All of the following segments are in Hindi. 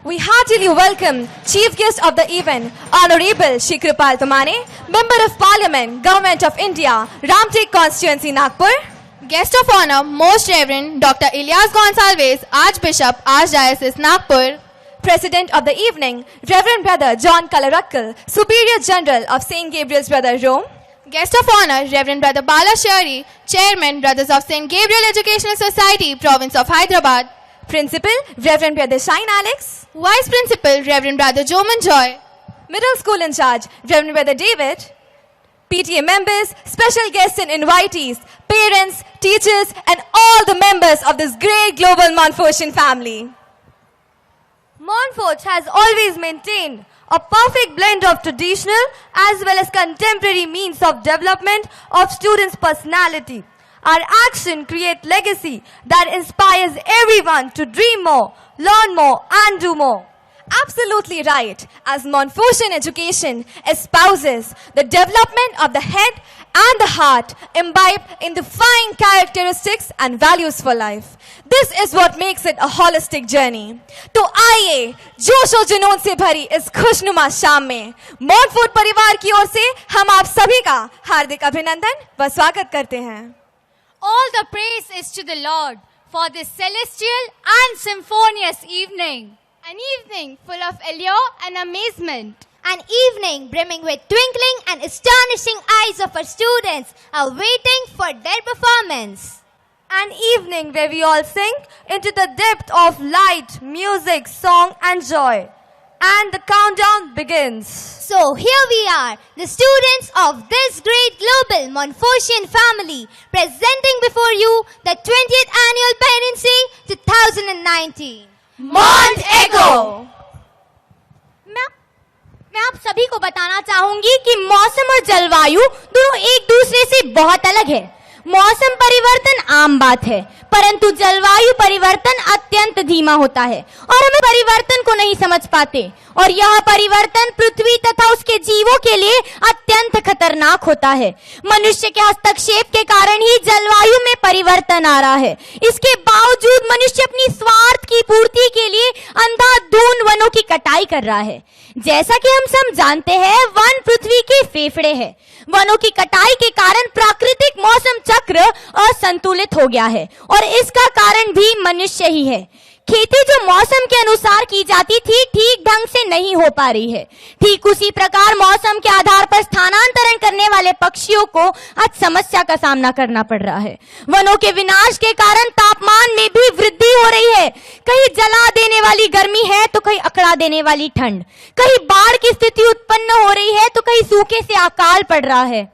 We heartily welcome Chief Guest of the event, Honorable Shri Kripal Tumane, Member of Parliament, Government of India, Ramtek Constituency, Nagpur. Guest of Honor, Most Reverend Dr. Ilyas Gonsalves, Archbishop, Archdiocese, Nagpur. President of the evening, Reverend Brother John Kalarakkal, Superior General of St. Gabriel's Brother, Rome. Guest of Honor, Reverend Brother Bala Shari, Chairman, Brothers of St. Gabriel Educational Society, Province of Hyderabad. Principal, Reverend Brother Shine Alex. Vice Principal, Reverend Brother Joman Joy. Middle School in charge, Reverend Brother David. PTA members, special guests and invitees, parents, teachers, and all the members of this great global Montfortian family. Montfort has always maintained a perfect blend of traditional as well as contemporary means of development of students' personality. Our action creates legacy that inspires everyone to dream more, learn more, and do more. Absolutely right, as Montfortian education espouses the development of the head and the heart imbibed in the fine characteristics and values for life. This is what makes it a holistic journey. तो आइए जोश और जुनून से भरी इस खुशनुमा शाम में मॉन्टफोर्ट परिवार की ओर से हम आप सभी का हार्दिक अभिनंदन व स्वागत करते हैं. All the praise is to the Lord for this celestial and symphonious evening. An evening full of allure and amazement. An evening brimming with twinkling and astonishing eyes of our students are waiting for their performance. An evening where we all sink into the depth of light, music, song and joy. And the countdown begins. So here we are, the students of this great global Montfortian family, presenting before you the 20th Annual Parents' Day 2019. Mont Echo! मैं आप सभी को बताना चाहूंगी कि मौसम और जलवायु दोनों एक दूसरे से बहुत अलग है. मौसम परिवर्तन आम बात है, परंतु जलवायु परिवर्तन अत्यंत धीमा होता है और हम परिवर्तन को नहीं समझ पाते और यह परिवर्तन पृथ्वी तथा उसके जीवों के लिए अत्यंत खतरनाक होता है. मनुष्य के हस्तक्षेप के कारण ही जलवायु में परिवर्तन आ रहा है. इसके बावजूद मनुष्य अपनी स्वार्थ की पूर्ति के लिए अंधाधुंध वनों की कटाई कर रहा है. जैसा कि हम सब जानते हैं, वन पृथ्वी के फेफड़े हैं. वनों की कटाई के कारण प्राकृतिक मौसम चक्र असंतुलित हो गया है और इसका कारण भी मनुष्य ही है. खेती जो मौसम के अनुसार की जाती थी, ठीक ढंग से नहीं हो पा रही है. ठीक उसी प्रकार मौसम के आधार पर स्थानांतरण करने वाले पक्षियों को आज समस्या का सामना करना पड़ रहा है. वनों के विनाश के कारण तापमान में भी वृद्धि हो रही है. कहीं जला देने वाली गर्मी है तो कहीं अकड़ा देने वाली ठंड, कहीं बाढ़ की स्थिति उत्पन्न हो रही है तो कहीं सूखे से अकाल पड़ रहा है.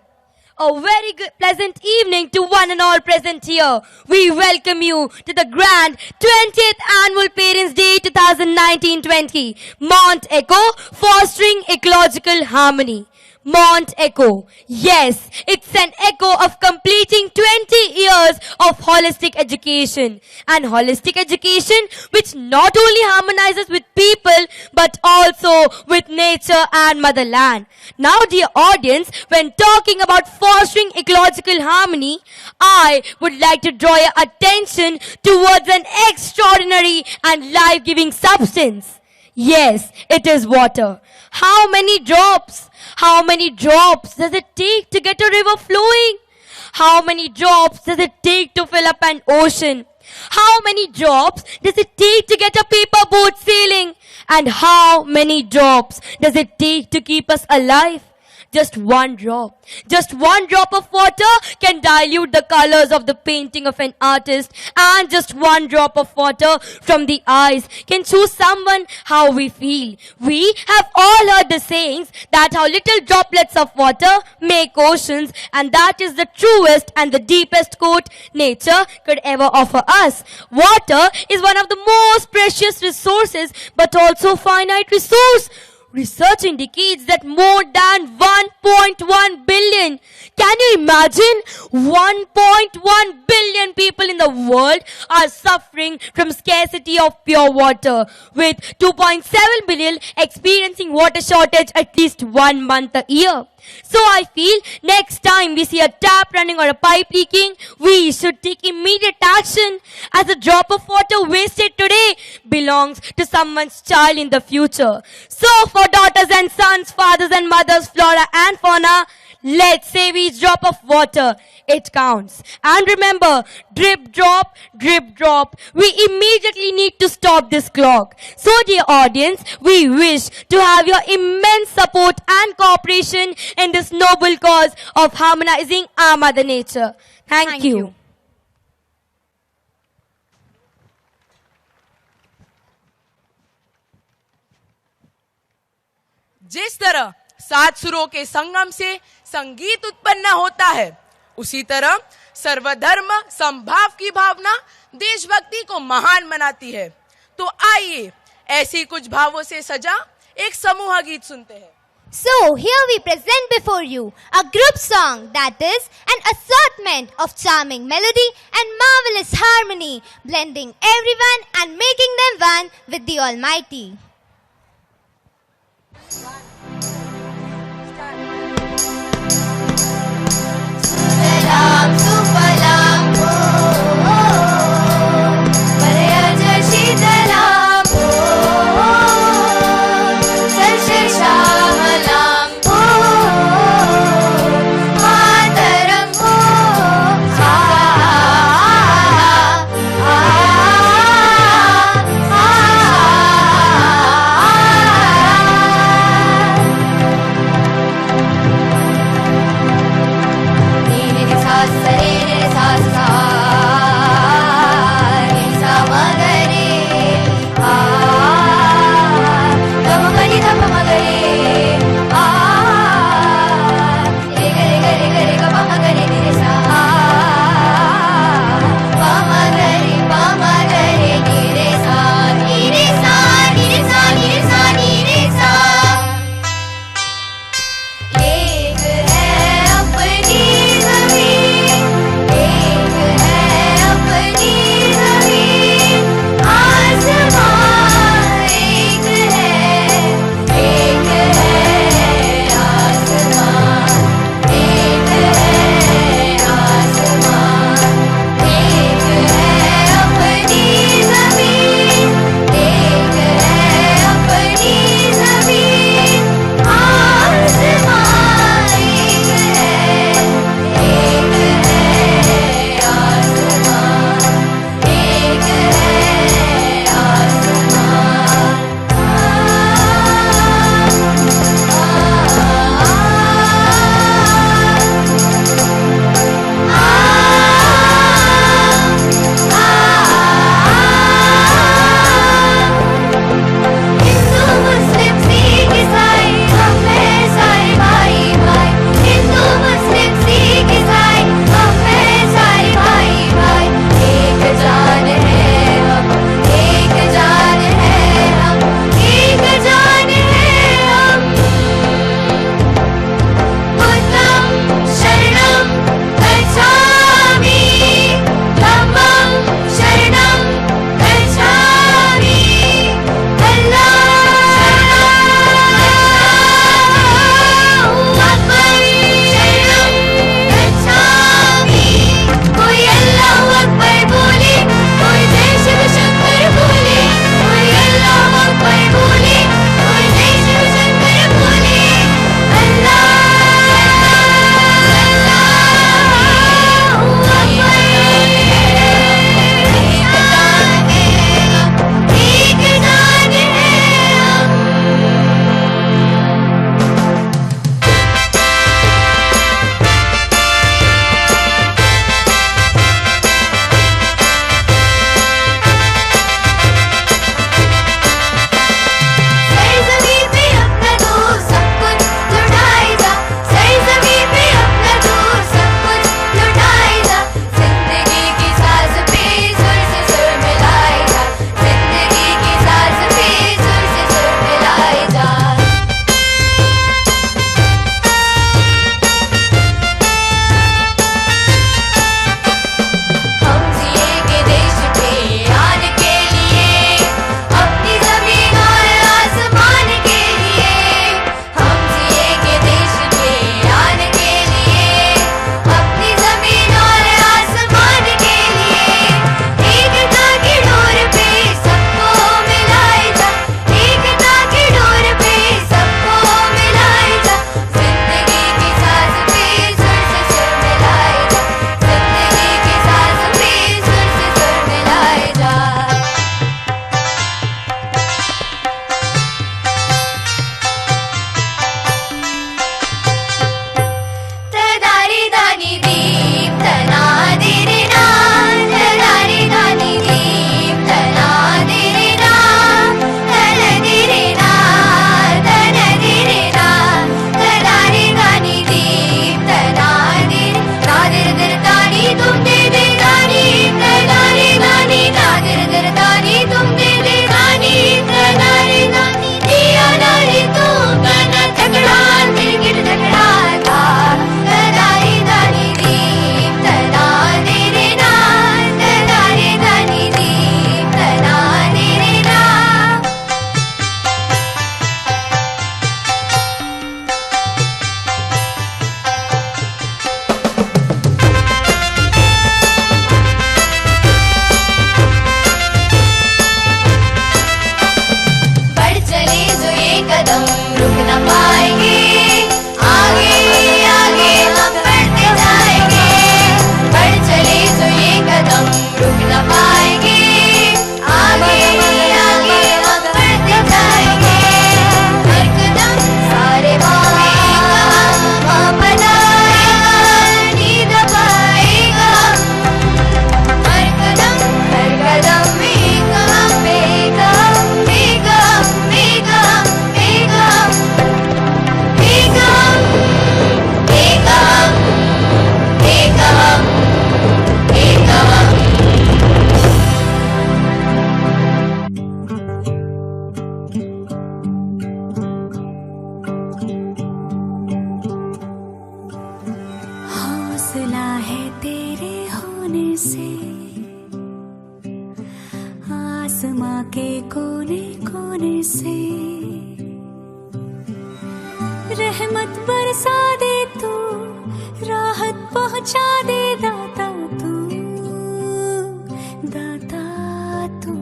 A very good, pleasant evening to one and all present here. We welcome you to the grand 20th Annual Parents' Day 2019-20. Mont Echo, fostering ecological harmony. Mont Echo. Yes, it's an echo of completing 20 years of holistic education. And holistic education which not only harmonizes with people but also with nature and motherland. Now, dear audience, when talking about fostering ecological harmony, I would like to draw your attention towards an extraordinary and life-giving substance. Yes, it is water. How many drops? How many drops does it take to get a river flowing? How many drops does it take to fill up an ocean? How many drops does it take to get a paper boat sailing? And how many drops does it take to keep us alive? Just one drop. Just one drop of water can dilute the colors of the painting of an artist, and just one drop of water from the eyes can show someone how we feel. We have all heard the sayings that how little droplets of water make oceans, and that is the truest and the deepest quote nature could ever offer us. Water is one of the most precious resources, but also finite resource. Research indicates that more than 1.1 billion, can you imagine? 1.1 billion people in the world are suffering from scarcity of pure water, with 2.7 billion experiencing water shortage at least 1 month a year. So I feel next time we see a tap running or a pipe leaking, we should take immediate action, as a drop of water wasted today belongs to someone's child in the future. So for daughters and sons, fathers and mothers, flora and fauna, let's save each drop of water. It counts. And remember, drip, drop, we immediately need to stop this clock. So dear audience, we wish to have your immense support and cooperation in this noble cause of harmonizing our Mother Nature. Thank you. जिस तरह 7 सुरों के संगम से संगीत उत्पन्न होता है, उसी तरह सर्वधर्म समभाव की भावना देशभक्ति को महान बनाती है। तो आइए ऐसी कुछ भावों से सजा एक समूह गीत सुनते हैं। So here we present before you a group song that is an assortment of charming melody and marvelous harmony, blending everyone and making them one with the Almighty. कदम रुक न पाएंगे, आगे आगे हम बढ़ते जाएंगे, बढ़ चले जो ये कदम रुक न पाएंगे, आगे आगे हम बढ़ते जाएंगे, हर कदम सारे माएगा, माँ बनाएगा, नींद पाएगा, हर कदम एक हम एक हम एक हम एक हम एक हम एक हम एक हम एक हम। हौसला है तेरे होने से आसमां के कोने कोने से, रहमत बरसा दे तू, राहत पहुंचा दे दाता तू, दाता तू,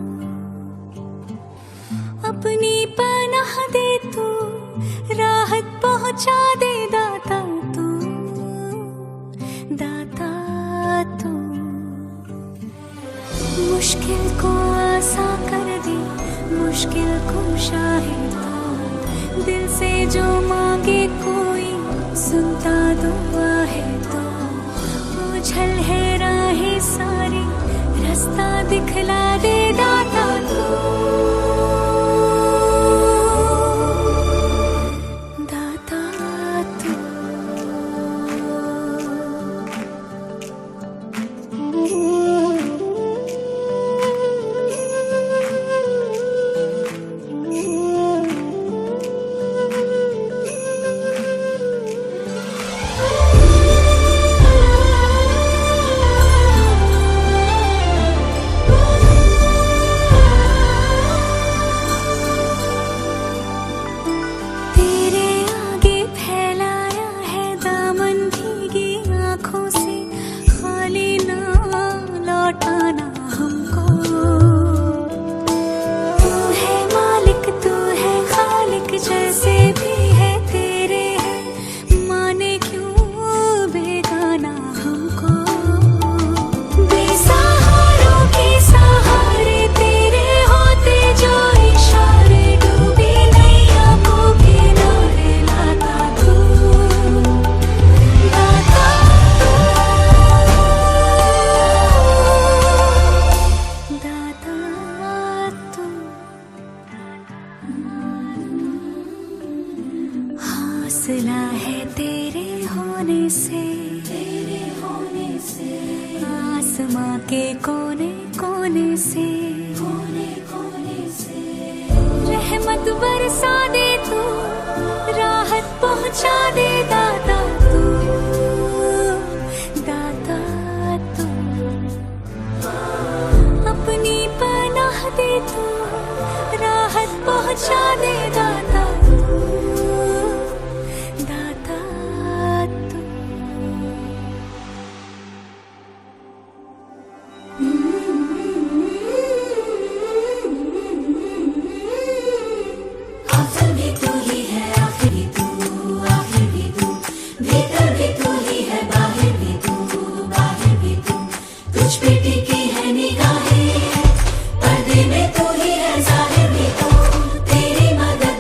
अपनी पनाह दे तू, राहत पहुंचा दे दाता तू, दाता तू, मुश्किल को आसान कर दे, मुश्किल को शाहिद तो, दिल से जो मांगे कोई सुनता दुआ है तो, उछल है राहें सारी, रास्ता दिखला दे दाता तू, दाता तू। तेरे आगे फैलाया है दामन भीगी आँखों से, खाली ना लौटाना हमको, तू है मालिक तू है खालिक, जैसे भी है तेरे है, माने क्यों बेगाना हमको, बेसहारों के सहारे तेरे होते जो इशारे, डूबी नैया को किनारे लाता तू, दाता तू, दाता तू। हौसला है तेरे होने से, तेरे होने से, आसमां के कोने कोने से, कोने कोने से, रहमत बरसा दे तू, राहत पहुंचा दे दाता तू, दाता तू, अपनी पनाह दे तू, राहत पहुंचा दे दाता तू, दाता तू। आखिर भी तू ही है, आखिर भी तू, आखिर भी तू, भीतर भी तू ही है, बाहर भी तू, बाहर भी तू, तुझ पे टिकी है निगाहें, पर्दे में तू ही है, जाहिर भी तू, तेरी मदद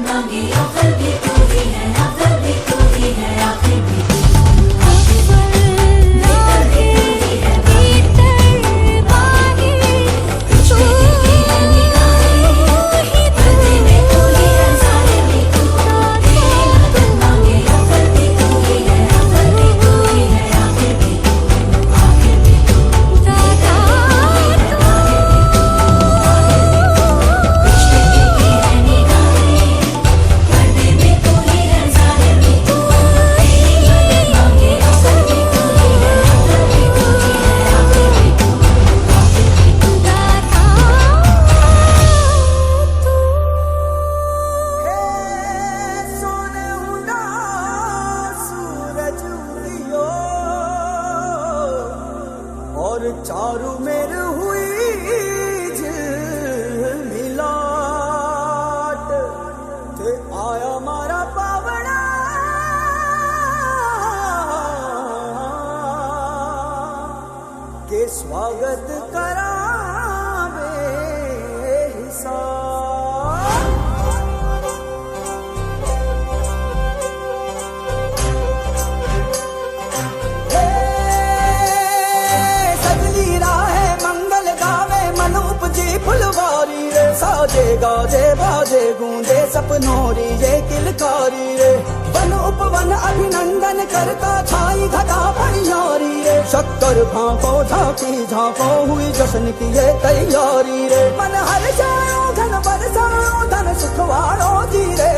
बाजे गूंजे सपनों री ये किलकारी रे। वन उपवन अभिनंदन करता छाई घटा भैयारी रे। शक्कर भांको झांकी झांको हुई जश्न की ये तैयारी रे। मन हर जाओ धन बरसाओ धन सुखवारो जी रे।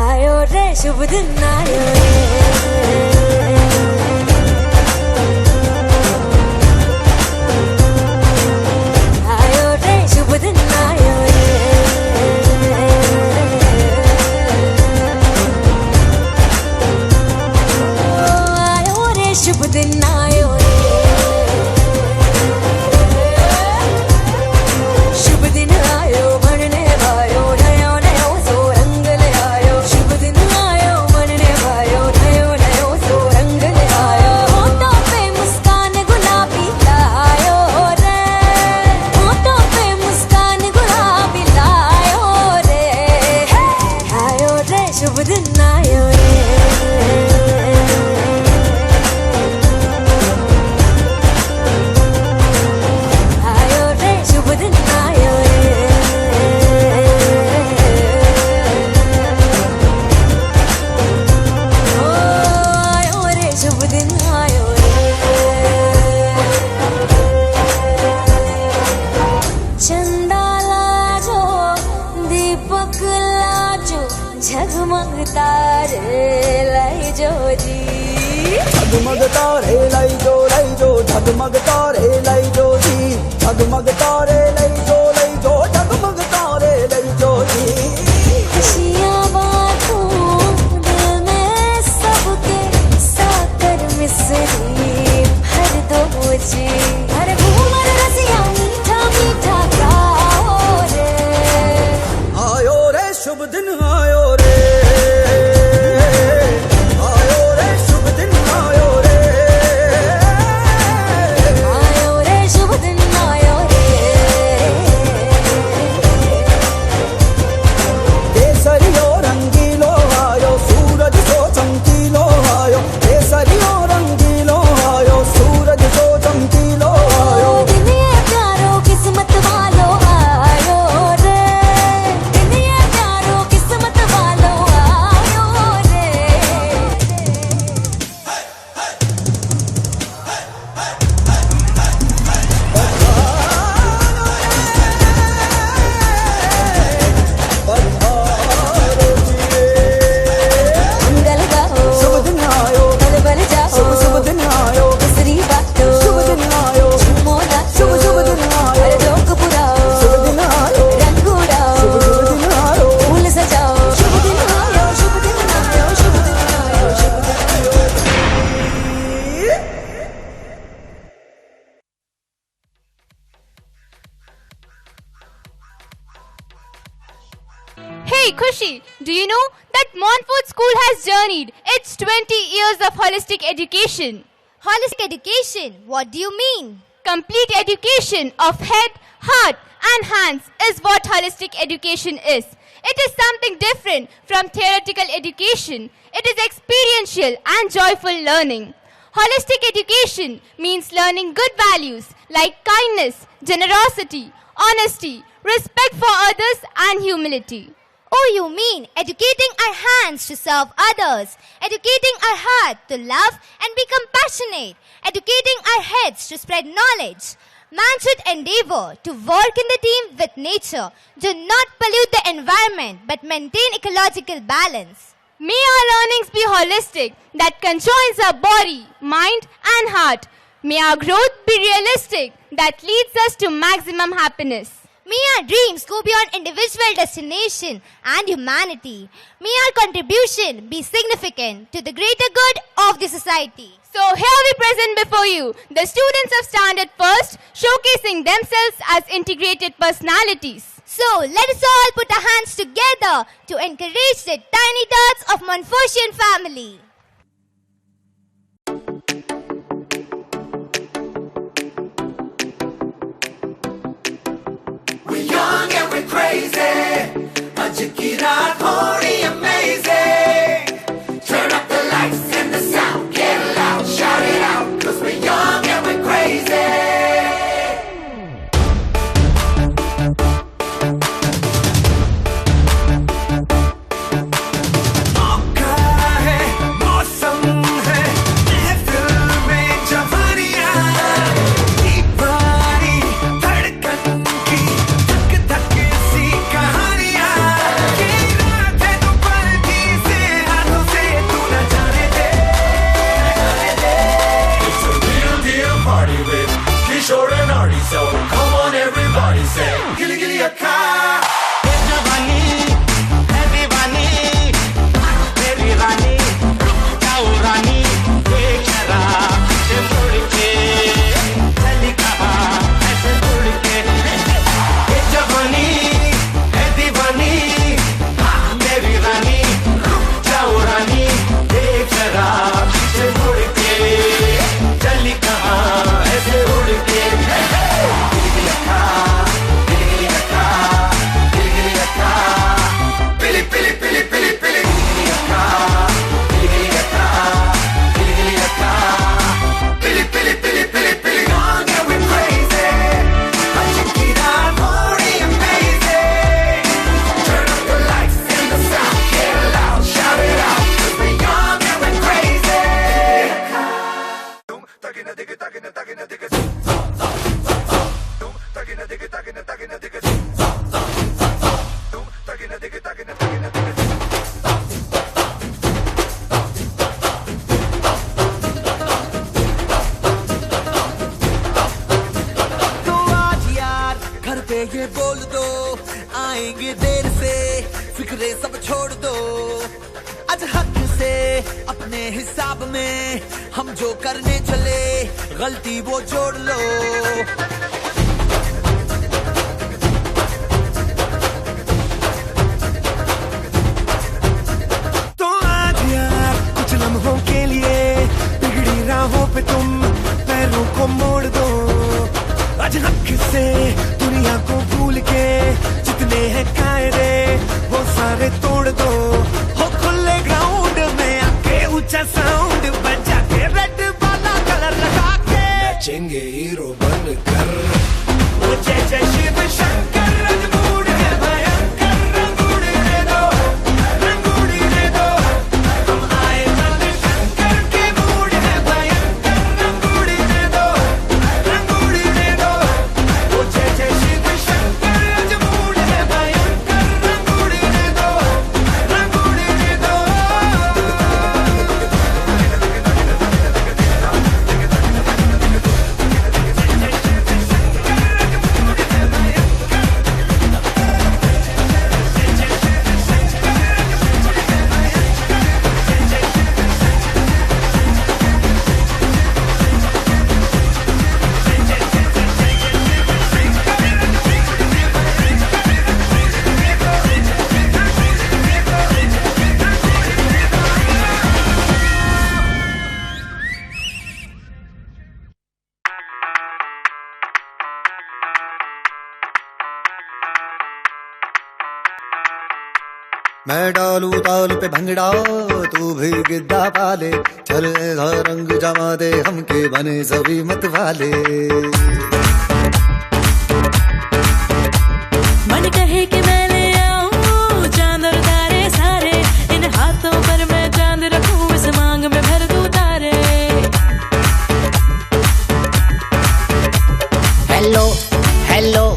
आयो रे शुभ दिन आयो रे। शुभ दिन आयो रे। आयो रे शुभ दिन आयो रे। शुभ दिन आयो बनने भायो नयो नयो सो रंग ले आयो। शुभ दिन आयो बनने भायो नयो नयो सो रंग ले आयो। होठों पे मुस्कान गुलाबी लायो रे। होठों पे मुस्कान गुलाबी लायो रे। आयो रे शुभ दिन आयो रे। आयो रे शुभ दिन आयो रे। ओ आयो रे शुभ दिन आयो रे। चंदा लाजो दीपक लाजो झगमग तारे लाई जो जी। झगमग तारे लाई जो झगमग तारे लाई जो जी। झगमग तारे लाई जो झगमग तारे लाई जो जी। खुशियाँ बांटूं दिल में सबके साकर मिसरी भर दो जी। हर घूमर रसिया मीठा मीठा गाओ रे। आयो रे शुभ दिन आयो रे। आयो रे शुभ दिन आयो रे। आयो रे शुभ दिन आयो रे। केसरियो रंगीलो आयो सूरज सो चमकीलो आयो। केसरियो रंगीलो आयो सूरज सो चमकीलो आयो। दिन ये प्यारो किस्मत वालो आयो रे। दिन ये प्यारो किस्मत वालो आयो रे। मंगल गाओ शुभ दिन आयो। बल बल जाओ शुभ दिन आयो। बिसरी बातों शुभ दिन आयो। झूमो नाचो शुभ दिन आयो। हर जोक पुराओ शुभ दिन आयो। रंग उड़ाओ शुभ दिन आयो। फूल सजाओ। शुभ दिन आयो शुभ दिन आयो शुभ दिन आयो शुभ दिन आयो। Hey Khushi, do you know that Montfort School has journeyed its 20 years of holistic education? Holistic education, what do you mean? Complete education of head, heart and hands is what holistic education is. It is something different from theoretical education. It is experiential and joyful learning. Holistic education means learning good values like kindness, generosity, honesty, respect for others and humility. Oh, you mean educating our hands to serve others, educating our heart to love and be compassionate, educating our heads to spread knowledge. Man should endeavor to work in the team with nature, do not pollute the environment, but maintain ecological balance. May our learnings be holistic, that conjoins our body, mind and heart. May our growth be realistic, that leads us to maximum happiness. May our dreams go beyond individual destination and humanity. May our contribution be significant to the greater good of the society. So here we present before you the students of Standard First, showcasing themselves as integrated personalities. So let us all put our hands together to encourage the tiny tots of Montfortian family. We're young and we're crazy. Ajikira Thori amazing. Turn up the lights and the sound. Get loud, shout it out. 'Cause we're young and we're crazy. ये बोल दो आएंगे देर से, फिक्रे सब छोड़ दो। आज हक से अपने हिसाब में हम जो करने चले, गलती वो जोड़ लो। तो आज यार कुछ लम्हों के लिए बिगड़ी राहों पे तुम पैरों को मोड़ दो। आज हक से दुनिया को भूल के जितने हैं कायदे वो सारे तोड़ दो। हो खुले ग्राउंड में आके ऊंचा साउंड बजा के रेड वाला कलर लगा के नाचेंगे हीरो बन कर। वो जय जय शिव शंकर रंगूड़ है भयंकर, रंगूड़ दे दो, रंगूड़ दे दो। हम आए बन शंकर के मूड है भयंकर, रंगूड़ दे दो, रंगूड़ दे दो। वो जय जय शिव शंकर रंगूड़ है भयंकर, रंगूड़ दे दो, रंगूड़ दे दो। मैं डालू ताल पे भंगड़ा तू भी गिद्दा पाले, चल ऐसा रंग जमा दे हमके बने सभी मत वाले। मन कहे कि मैं ले आऊं चांद और तारे सारे, इन हाथों पर मैं चांद रखूं, इस मांग में भर दूं तारे। हेलो हेलो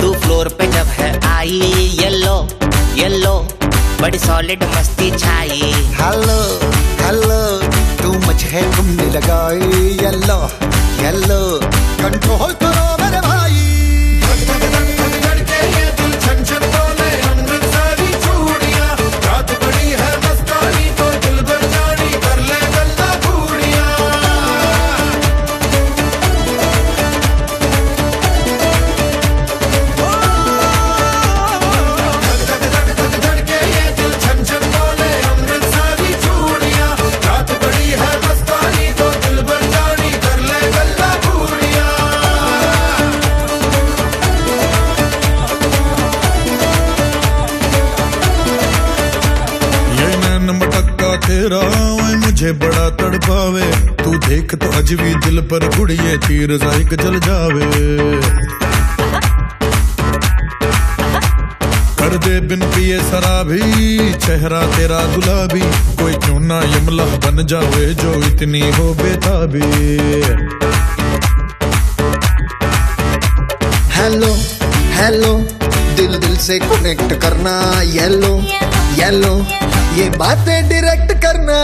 तू फ्लोर पे जब है आई, येलो येलो बड़ी सॉलिड मस्ती छाई। हेलो हेलो तू मुझे घूमने लगाई, येलो येलो कंट्रोल करो मेरे भाई। तेरा मुझे बड़ा तड़पावे, तू देख तो अज भी दिल पर गुड़िए तीर जाइक जल जावे। कर दे बिन पिए शराबी चेहरा तेरा गुलाबी, कोई क्यों ना यमला बन जावे जो इतनी हो बेताबी। हेलो हेलो दिल दिल से कनेक्ट करना, येलो येलो ये बातें डायरेक्ट करना।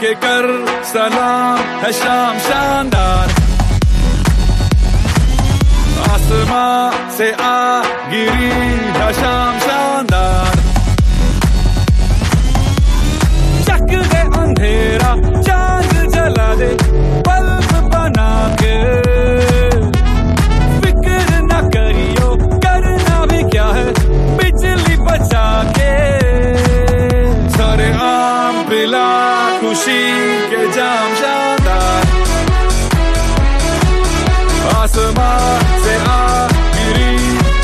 के कर सलाम है शाम शानदार, आसमां से आ गिरी है शाम शानदार, चक दे अंधेरा चांद जला दे बल्ब बना के, फिक्र न करियो करना भी क्या है बिजली बचा के, सारे आम पिला खुशी के जाम शानदार, आसमां से आ गिरी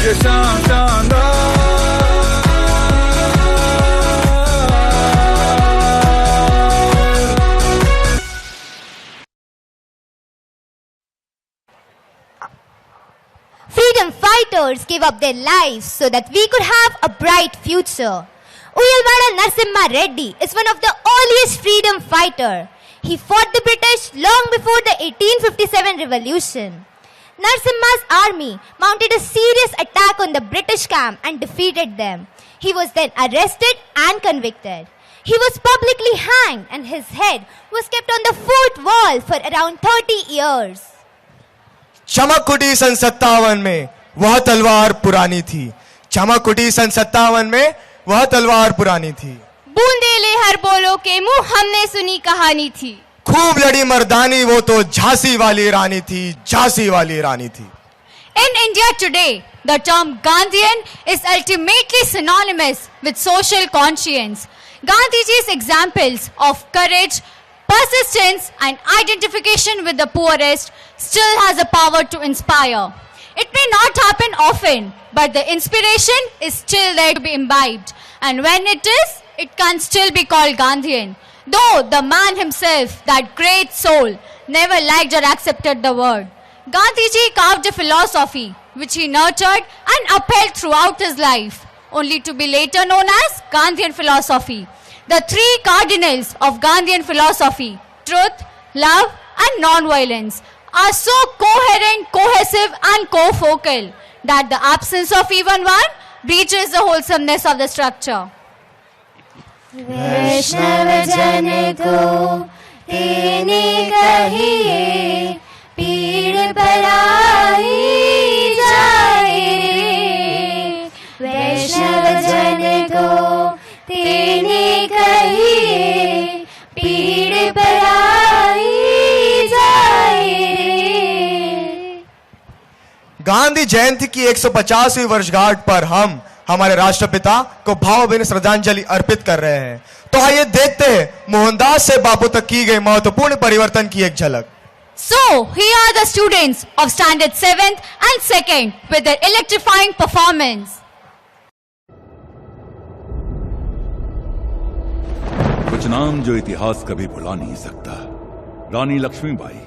ये शाम शानदार। Freedom fighters gave up their lives so that we could have a bright future. Uyalwada Narasimha Reddy is one of the earliest freedom fighters. He fought the British long before the 1857 revolution. Narasimha's army mounted a serious attack on the British camp and defeated them. He was then arrested and convicted. He was publicly hanged and his head was kept on the fort wall for around 30 years. चमक उठी सन 57 में वह तलवार पुरानी थी, चमक उठी सन 57 में वह तलवार पुरानी थी, बूंदेले हर बोलो के मुंह हमने सुनी कहानी थी, खूब लड़ी मर्दानी वो तो झांसी वाली रानी थी, झांसी वाली रानी थी। In India today, the term Gandhian is ultimately synonymous with social conscience. Gandhiji's examples of courage, persistence and identification with the poorest still has a power to inspire. It may not happen often, but the inspiration is still there to be imbibed. And when it is, it can still be called Gandhian. Though the man himself, that great soul, never liked or accepted the word. Gandhiji carved a philosophy which he nurtured and upheld throughout his life, only to be later known as Gandhian philosophy. The three cardinals of Gandhian philosophy, truth, love and non-violence, are so coherent, cohesive and co-focal that the absence of even one breaches the wholesomeness of the structure. वैष्णव जन को तेने कहिए पीड़ पराई जाए रे, वैष्णव जन को तेने कहिए पीड़ पराई जाए रे। गांधी जयंती की 150वीं वर्षगांठ पर हम हमारे राष्ट्रपिता को भावभीनी श्रद्धांजलि अर्पित कर रहे हैं। तो आइए देखते हैं मोहनदास से बापू तक की गई महत्वपूर्ण परिवर्तन की एक झलक। So, here are the students of standard 7th and 2nd with their electrifying performance. कुछ नाम जो इतिहास कभी भुला नहीं सकता। रानी लक्ष्मीबाई।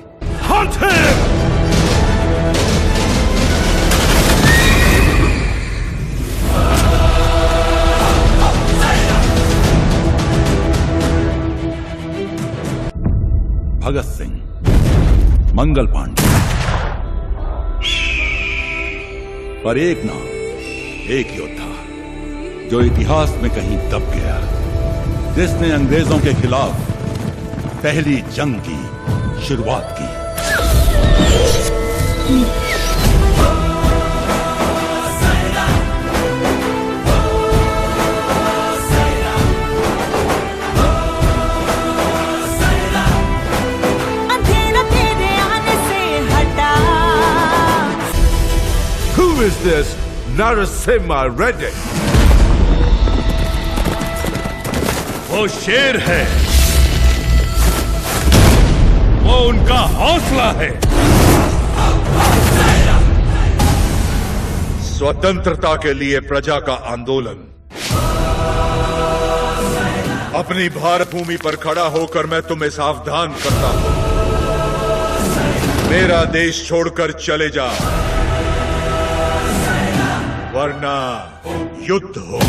भगत सिंह, मंगल पांडे, पर एक नाम, एक योद्धा जो इतिहास में कहीं दब गया, जिसने अंग्रेजों के खिलाफ पहली जंग की शुरुआत की। Who is this Narasimha Reddy? वो शेर है, वो उनका हौसला है। स्वतंत्रता के लिए प्रजा का आंदोलन। अपनी भारत भूमि पर खड़ा होकर मैं तुम्हें सावधान करता हूं, मेरा देश छोड़कर चले जा, वरना युद्ध हो।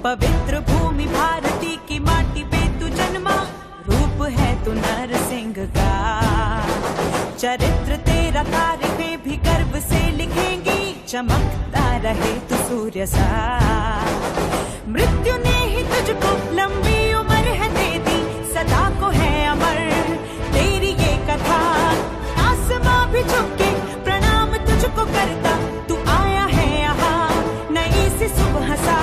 पवित्र भूमि भारती की माटी पे तू जन्मा, रूप है तू नरसिंह का। चरित्र तेरा तारीखें भी गर्व से लिखेंगी, चमकता रहे तू सूर्य सा। मृत्यु ने ही तुझको लंबी उम्र है दे दी, सदा को है अमर तेरी ये कथा। आसमां भी झुक के प्रणाम तुझको करता, तू आया है यहाँ नई सी सुबह सा।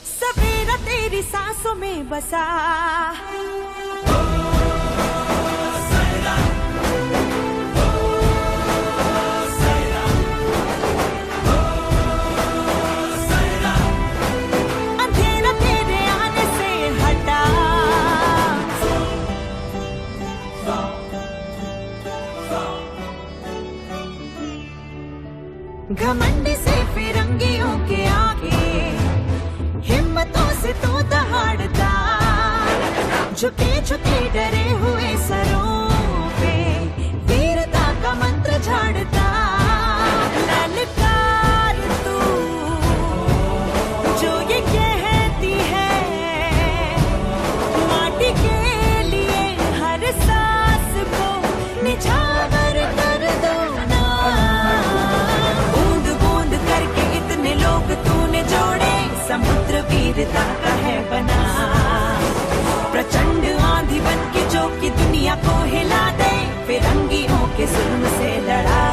सवेरा तेरी सांसों में बसा, अंधेरा तेरे आने से हटा। घमंडी से फिरंगियों के आगे, हिम्मतों से तू दहाड़ता। झुके झुके डरे हुए सरों पे वीरता का मंत्र झाड़ता। ललकार तू जो ये कहती है, माटी के लिए हर सांस को निछावर कर दो ना। बूंद बूंद करके इतने लोग तूने जोड़े, समुद्र वीरता का है बना। प्रचंड आंधी बन के जो कि दुनिया को हिला दे, फिरंगियों के जुल्म से लड़ा।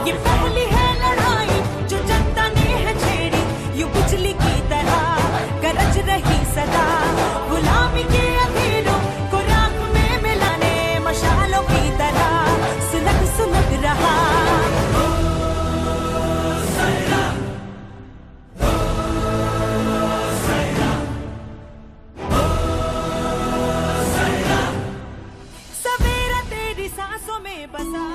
ये पहली है लड़ाई जो जनता ने है छेड़ी, यूं बिजली की तरह गरज रही सदा। गुलामी के अंधेरों को राख में मिलाने, मशालों की तरह सुलग सुलग रहा। सवेरा तेरी सांसों में बसा।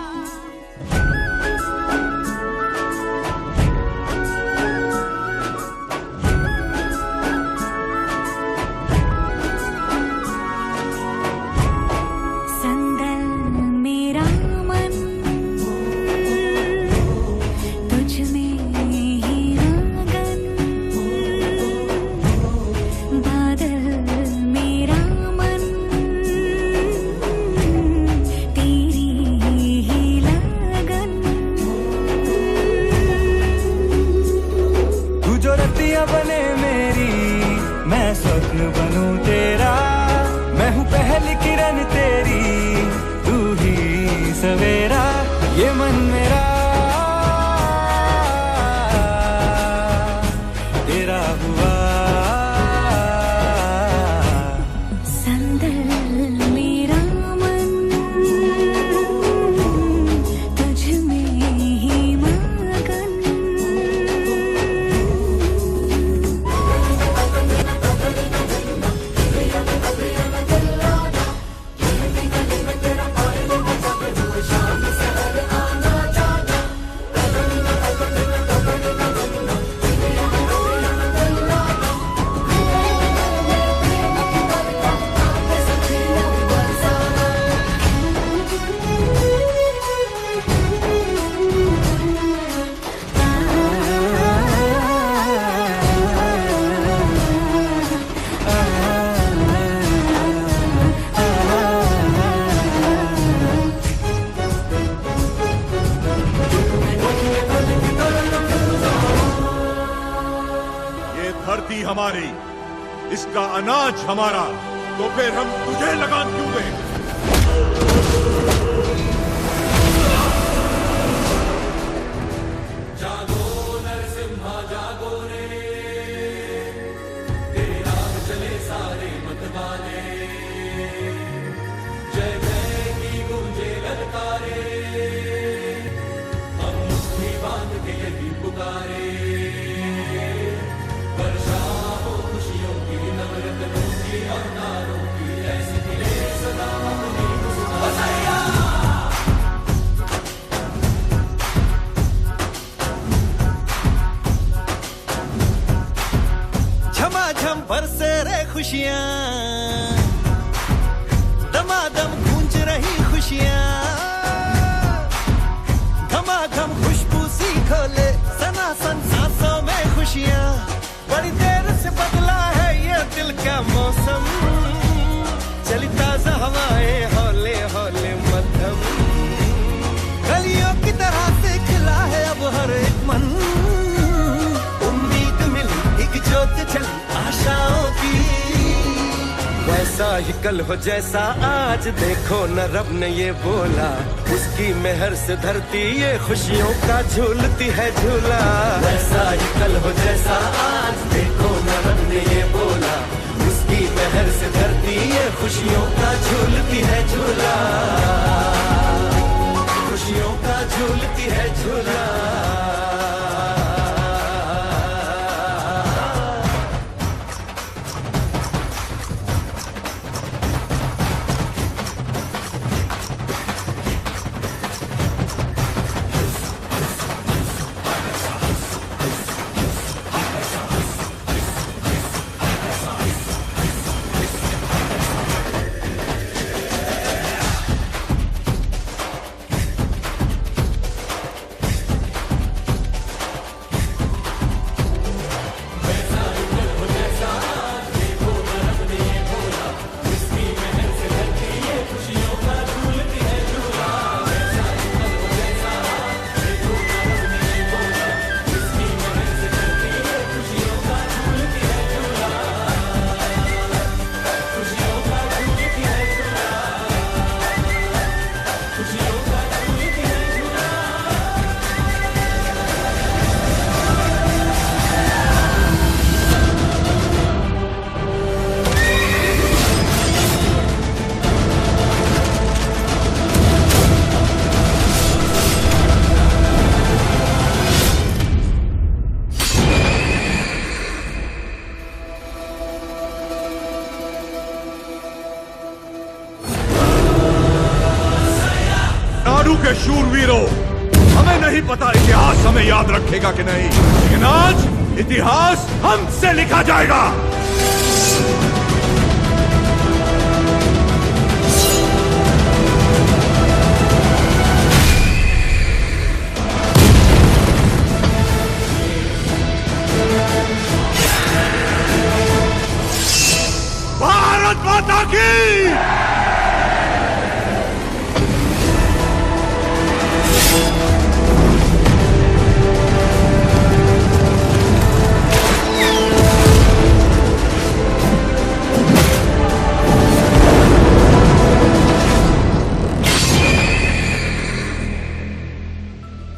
संदल मेरा मन तुझ में ही आंगन, बादल मेरा मन तेरी ही लगन। तू जो रतियां बने मेरी, मैं स्वप्न बनूं तेरा। मैं हूँ पहली किरण तेरी, तू ही सवेरा। ये मन मेरा तेरा हुआ। संदल मेरा मन तुझ में ही मगन। ये धरती हमारी, इसका अनाज हमारा, तो फिर हम तुझे लगान क्यों दें? जागो नरसिम्हा जागो रे, तेरे नाम चले सारे मतवाले। जय जय की गूंजे ललकारे, हम मुट्ठी बांध के यही पुकारे। वर्षा हो खुशियों की, नवरत्नों की और नारों की, ऐसी खिले सदा अपनी बधाइयाँ। झमाझम बरसे रे खुशियाँ, वैसा ही कल हो जैसा आज, देखो न रब ने ये बोला, उसकी मेहर से धरती ये खुशियों का झूलती है झूला। वैसा ही कल हो जैसा आज, देखो न रब ने ये बोला, उसकी मेहर से धरती ये खुशियों का झूलती है झूला, खुशियों का झूलती है झूला। के शूरवीरों, हमें नहीं पता इतिहास हमें याद रखेगा कि नहीं, लेकिन आज इतिहास हमसे लिखा जाएगा। भारत माता की।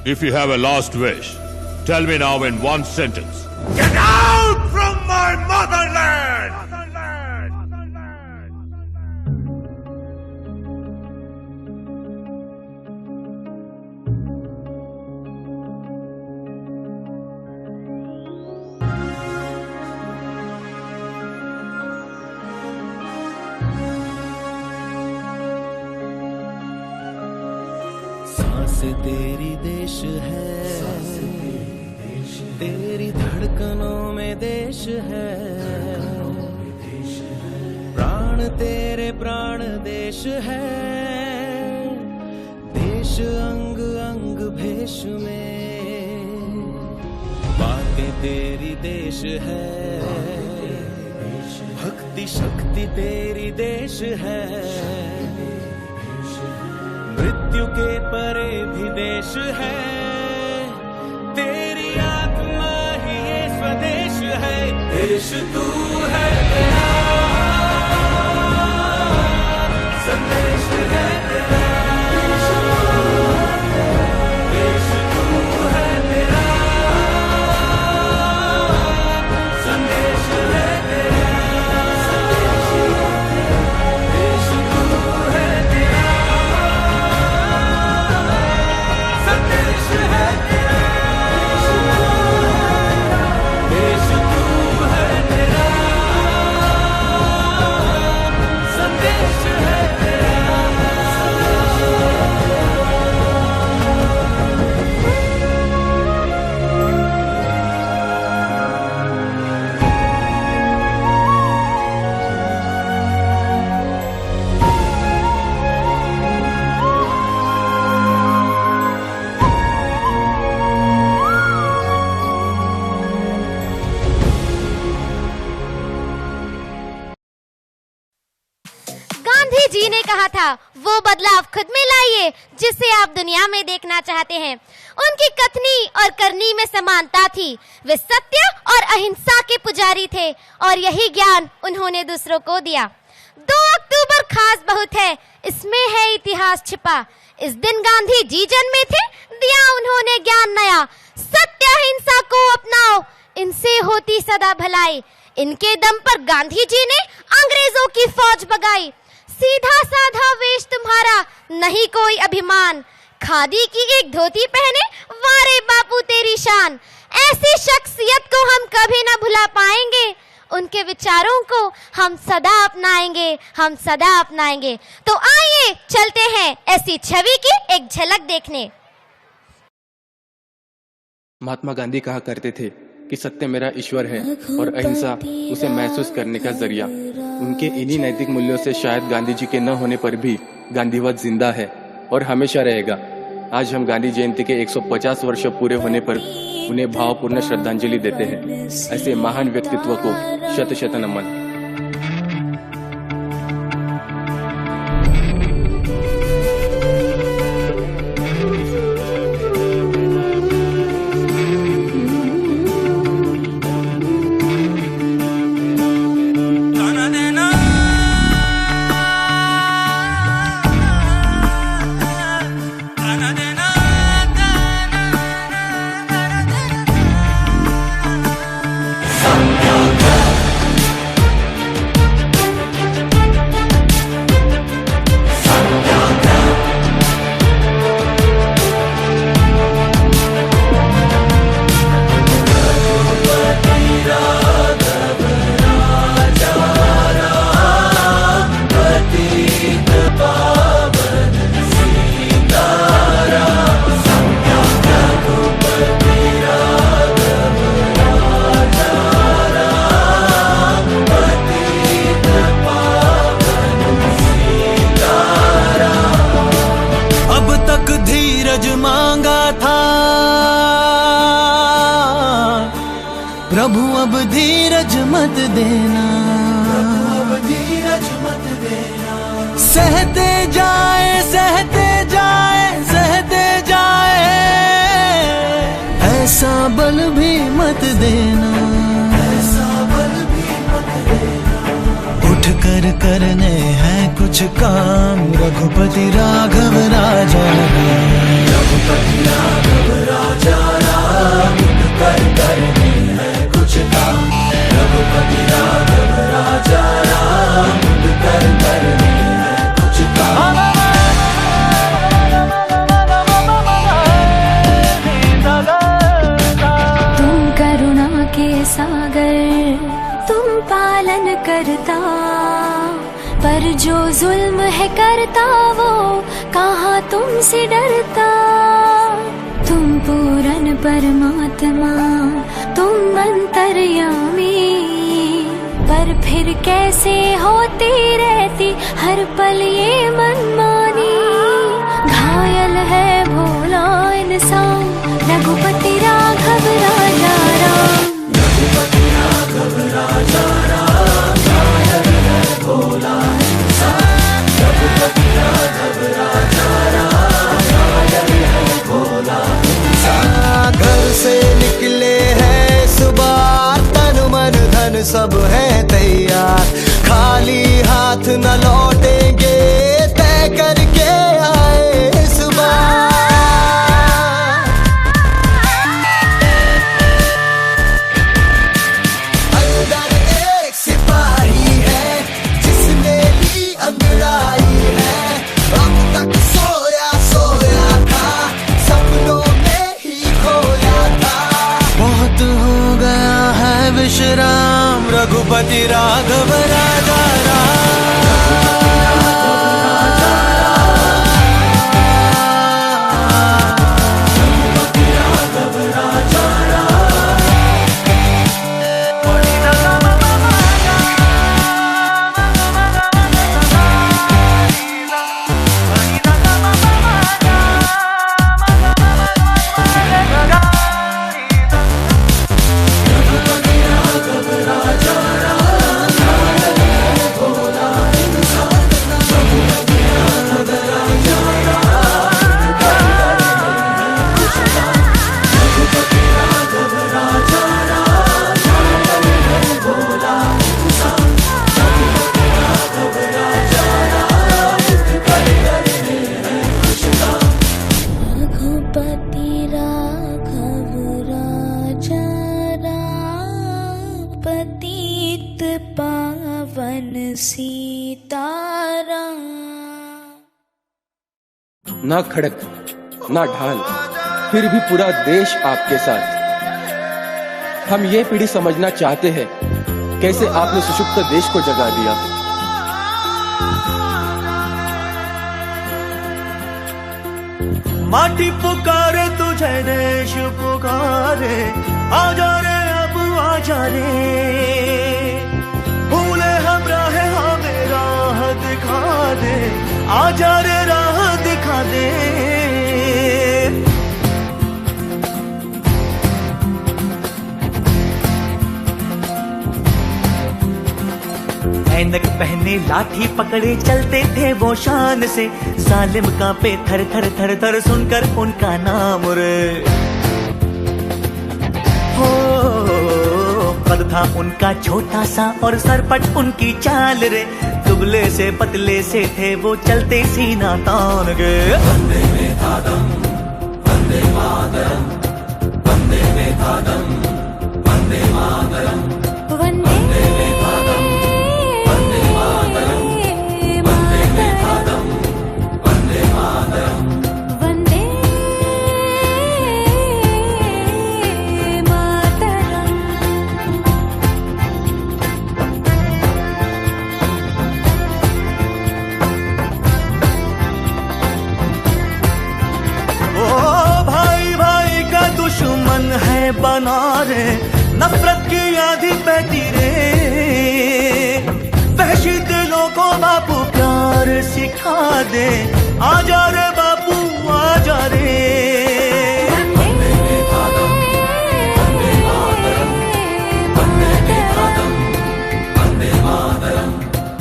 If you have a last wish, tell me now in one sentence. Get out from my motherland! सांस तेरी देश है, तेरी धड़कनों में देश है, प्राण तेरे प्राण देश है, देश अंग अंग भेष में, बातें तेरी देश है, भक्ति शक्ति तेरी देश है, मृत्यु के परे भी देश है, तेरी आत्मा ही ये स्वदेश है, देश तू है तेरा, संदेश है तेरा, देश तू है तेरा, संदेश है तेरा, देश तू है तेरा, संदेश है तेरा, देश तू है तेरा, संदेश है तेरा। गांधी जी ने कहा था वो बदलाव खुद में लाइए जिसे आप दुनिया में देखना चाहते हैं। उनकी कथनी और करनी में समानता थी। वे सत्य और अहिंसा के पुजारी थे और यही ज्ञान उन्होंने दूसरों को दिया। 2 अक्टूबर खास बहुत है, इसमें है इतिहास छिपा। इस दिन गांधी जी जन्मे थे, दिया उन्होंने ज्ञान नया। सत्य अहिंसा को अपनाओ, इनसे होती सदा भलाई। इनके दम पर गांधी जी ने अंग्रेजों की फौज भगाई। सीधा साधा वेश तुम्हारा, नहीं कोई अभिमान। खादी की एक धोती पहने, वारे बापू तेरी शान। ऐसी शख्सियत को हम कभी ना भुला पाएंगे, उनके विचारों को हम सदा अपनाएंगे, हम सदा अपनाएंगे। तो आइए चलते हैं ऐसी छवि की एक झलक देखने। महात्मा गांधी कहा करते थे कि सत्य मेरा ईश्वर है और अहिंसा उसे महसूस करने का जरिया। उनके इन्हीं नैतिक मूल्यों से शायद गांधी जी के न होने पर भी गांधीवाद जिंदा है और हमेशा रहेगा। आज हम गांधी जयंती के 150 वर्ष पूरे होने पर उन्हें भावपूर्ण श्रद्धांजलि देते हैं। ऐसे महान व्यक्तित्व को शत शत नमन। प्रभु अब धीरज मत देना, सहते जाए सहते जाए सहते जाए, ऐसा बल भी मत देना, उठ कर करने हैं कुछ काम, रघुपति राघव राजा राम, रघुपति राघव राजा राम, उठ कर करने हैं कुछ काम, रघुपति राघव राजा राम, उठ कर करने हैं कुछ काम। तुम करुणा के सागर, तुम पालन करता, पर जो जुल्म है करता वो कहाँ तुमसे डरता। तुम पूरन परमात्मा, तुम अंतर्यामी, पर फिर कैसे होती रहती हर पल ये मनमानी। घायल है भोला इंसान, रघुपति राघव राजा राम, रघुपति राघव राजा राम, घायल है भोला इंसान, रघुपति राघव राजा राम, घायल है भोला इंसान। घर से निकले हैं इस बार, तन मन धन सब है तैयार, खाली हाथ न लौटेंगे, तय करके आए इस बार। अंदर एक सिपाही है जिसने ली अंगड़ाई है, अब तक सोया सोया था, सपनों में ही खोया था। बहुत हो गया है विश्राम, रघुपति राघव राजा राम। राजा राम, ना खड़क ना ढाल, फिर भी पूरा देश आपके साथ। हम ये पीढ़ी समझना चाहते हैं कैसे आपने सुषुप्त देश को जगा दिया। माटी पुकारे तुझे, देश पुकारे, आजा रे अब आजा रे। भूले हम राह, हमें राह दिखा दे, आजा रे राह दिखा दे। ऐनक पहने लाठी पकड़े चलते थे वो शान से, सालिम कांपे थर थर थर थर सुनकर उनका नाम रे। हो कद था उनका छोटा सा और सरपट उनकी चाल रे, दुबले से पतले से थे वो चलते सीना तान के। वंदे में था दम, वंदे मातरम, वंदे में था दम, वंदे मातरम, वंदे में था दम, वंदे मातरम, वंदे में था दम, वंदे मातरम, वंदे मातरम। ओ भाई भाई का दुश्मन है बना रे, नफरत की आंधी बहती रे। वहशी दिलों को बापू प्यार सिखा दे, आजा रे बापू आजा रे। वंदे में था दम, वंदे मातरम, वंदे में था दम, वंदे मातरम।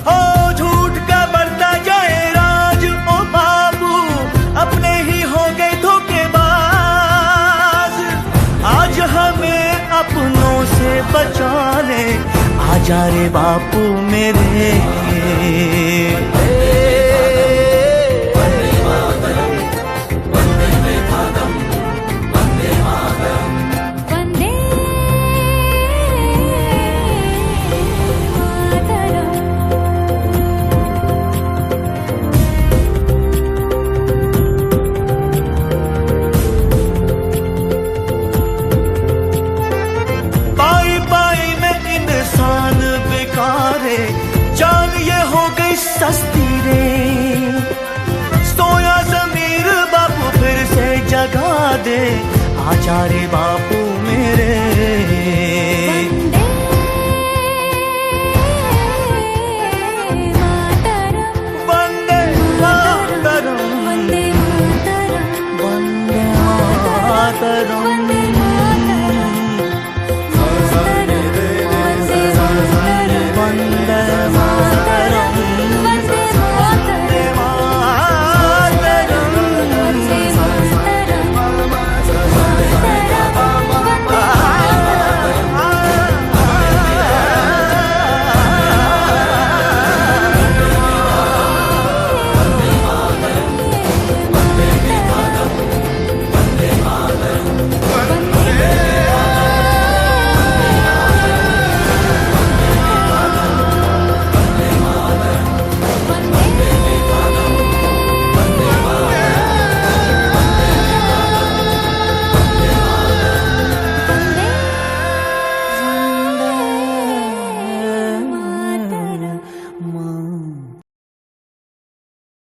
हो झूठ का बढ़ता जाए राज ओ बाबू, अपने ही हो गए धोखेबाज। आज हमें अपनों से बचा ले, आजा रे बापू मेरे। वंदे मातरम, वंदे में था दम, वंदे मातरम, वंदे पाई पाई में इंसान बेकारे, जान ये हो गई सस्ती रे। सोया ज़मीर बापू फिर से जगा दे, आजा रे बापू।